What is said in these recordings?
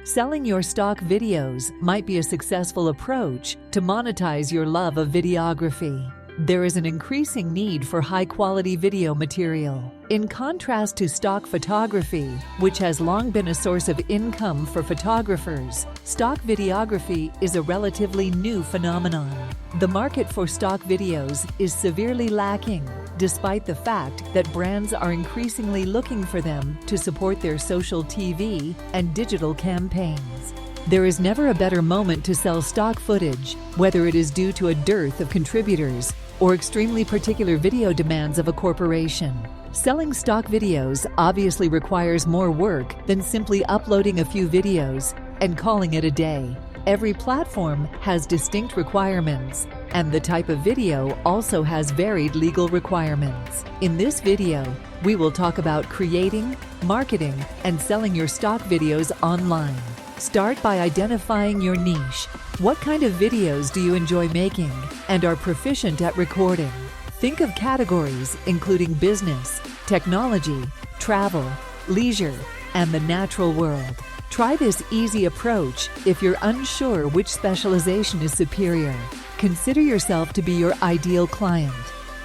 Selling your stock videos might be a successful approach to monetize your love of videography. There is an increasing need for high-quality video material. In contrast to stock photography, which has long been a source of income for photographers, stock videography is a relatively new phenomenon. The market for stock videos is severely lacking, despite the fact that brands are increasingly looking for them to support their social TV and digital campaigns. There is never a better moment to sell stock footage, whether it is due to a dearth of contributors or extremely particular video demands of a corporation. Selling stock videos obviously requires more work than simply uploading a few videos and calling it a day. Every platform has distinct requirements, and the type of video also has varied legal requirements. In this video, we will talk about creating, marketing, and selling your stock videos online. Start by identifying your niche. What kind of videos do you enjoy making and are proficient at recording? Think of categories including business, technology, travel, leisure, and the natural world. Try this easy approach if you're unsure which specialization is superior. Consider yourself to be your ideal client.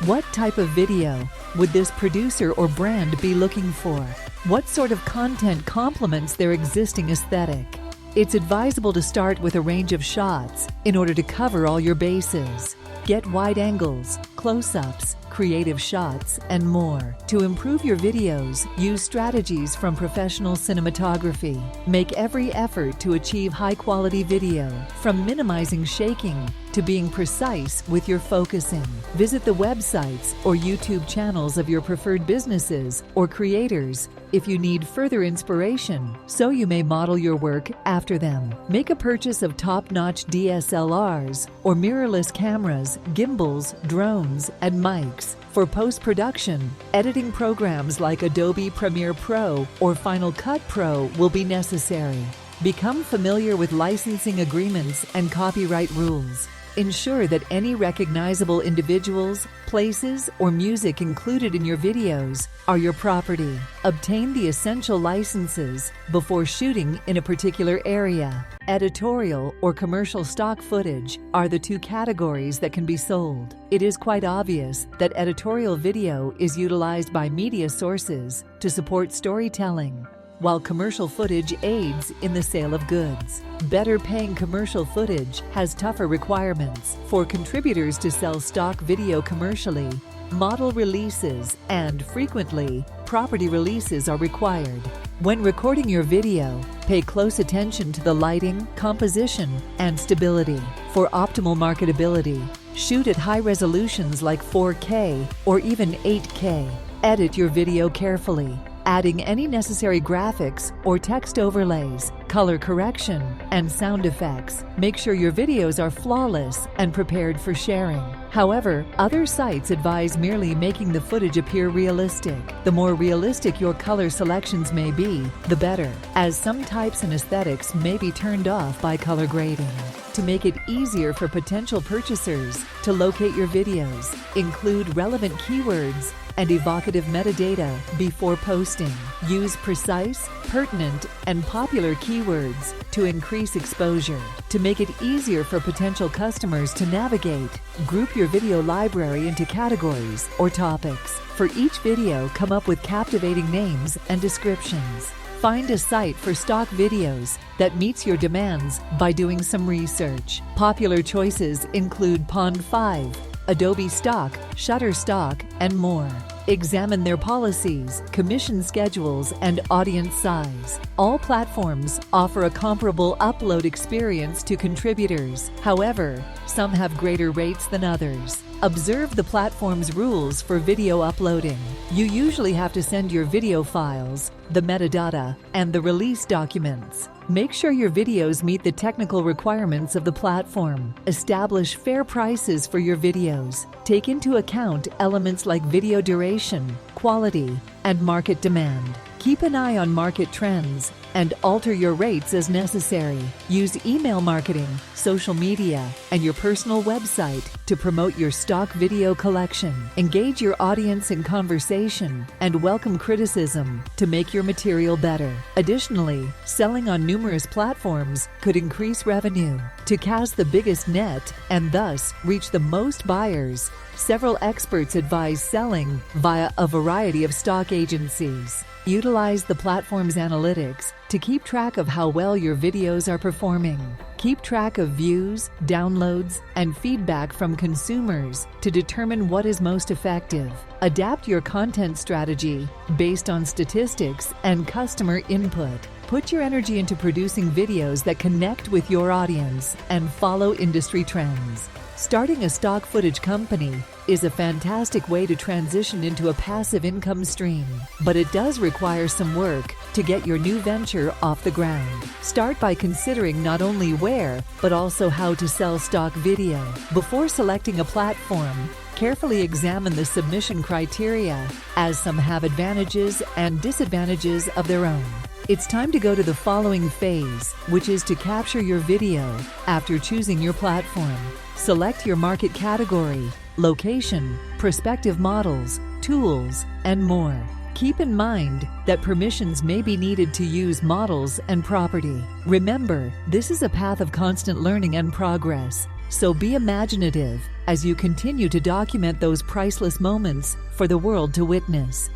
What type of video would this producer or brand be looking for? What sort of content complements their existing aesthetic? It's advisable to start with a range of shots in order to cover all your bases. Get wide angles, close-ups, creative shots, and more. To improve your videos, use strategies from professional cinematography. Make every effort to achieve high-quality video, from minimizing shaking to being precise with your focusing. Visit the websites or YouTube channels of your preferred businesses or creators if you need further inspiration, so you may model your work after them. Make a purchase of top-notch DSLRs or mirrorless cameras, gimbals, drones, and mics. For post-production, editing programs like Adobe Premiere Pro or Final Cut Pro will be necessary. Become familiar with licensing agreements and copyright rules. Ensure that any recognizable individuals, places, or music included in your videos are your property. Obtain the essential licenses before shooting in a particular area. Editorial or commercial stock footage are the two categories that can be sold. It is quite obvious that editorial video is utilized by media sources to support storytelling, while commercial footage aids in the sale of goods. Better paying commercial footage has tougher requirements for contributors to sell stock video commercially. Model releases and, frequently, property releases are required. When recording your video, pay close attention to the lighting, composition, and stability. For optimal marketability, shoot at high resolutions like 4K or even 8K. Edit your video carefully, adding any necessary graphics or text overlays, color correction, and sound effects. Make sure your videos are flawless and prepared for sharing. However, other sites advise merely making the footage appear realistic. The more realistic your color selections may be, the better, as some types and aesthetics may be turned off by color grading. To make it easier for potential purchasers to locate your videos, include relevant keywords and evocative metadata before posting. Use precise, pertinent, and popular keywords to increase exposure. To make it easier for potential customers to navigate, group your video library into categories or topics. For each video, come up with captivating names and descriptions. Find a site for stock videos that meets your demands by doing some research. Popular choices include Pond5, Adobe Stock, Shutterstock, and more. Examine their policies, commission schedules, and audience size. All platforms offer a comparable upload experience to contributors. However, some have greater rates than others. Observe the platform's rules for video uploading. You usually have to send your video files, the metadata, and the release documents. Make sure your videos meet the technical requirements of the platform. Establish fair prices for your videos. Take into account elements like video duration, quality, and market demand. Keep an eye on market trends and alter your rates as necessary. Use email marketing, social media, and your personal website to promote your stock video collection. Engage your audience in conversation and welcome criticism to make your material better. Additionally, selling on numerous platforms could increase revenue. To cast the biggest net and thus reach the most buyers, several experts advise selling via a variety of stock agencies. Utilize the platform's analytics to keep track of how well your videos are performing. Keep track of views, downloads, and feedback from consumers to determine what is most effective. Adapt your content strategy based on statistics and customer input. Put your energy into producing videos that connect with your audience and follow industry trends. Starting a stock footage company is a fantastic way to transition into a passive income stream, but it does require some work to get your new venture off the ground. Start by considering not only where, but also how to sell stock video. Before selecting a platform, carefully examine the submission criteria, as some have advantages and disadvantages of their own. It's time to go to the following phase, which is to capture your video after choosing your platform. Select your market category, location, prospective models, tools, and more. Keep in mind that permissions may be needed to use models and property. Remember, this is a path of constant learning and progress, so be imaginative as you continue to document those priceless moments for the world to witness.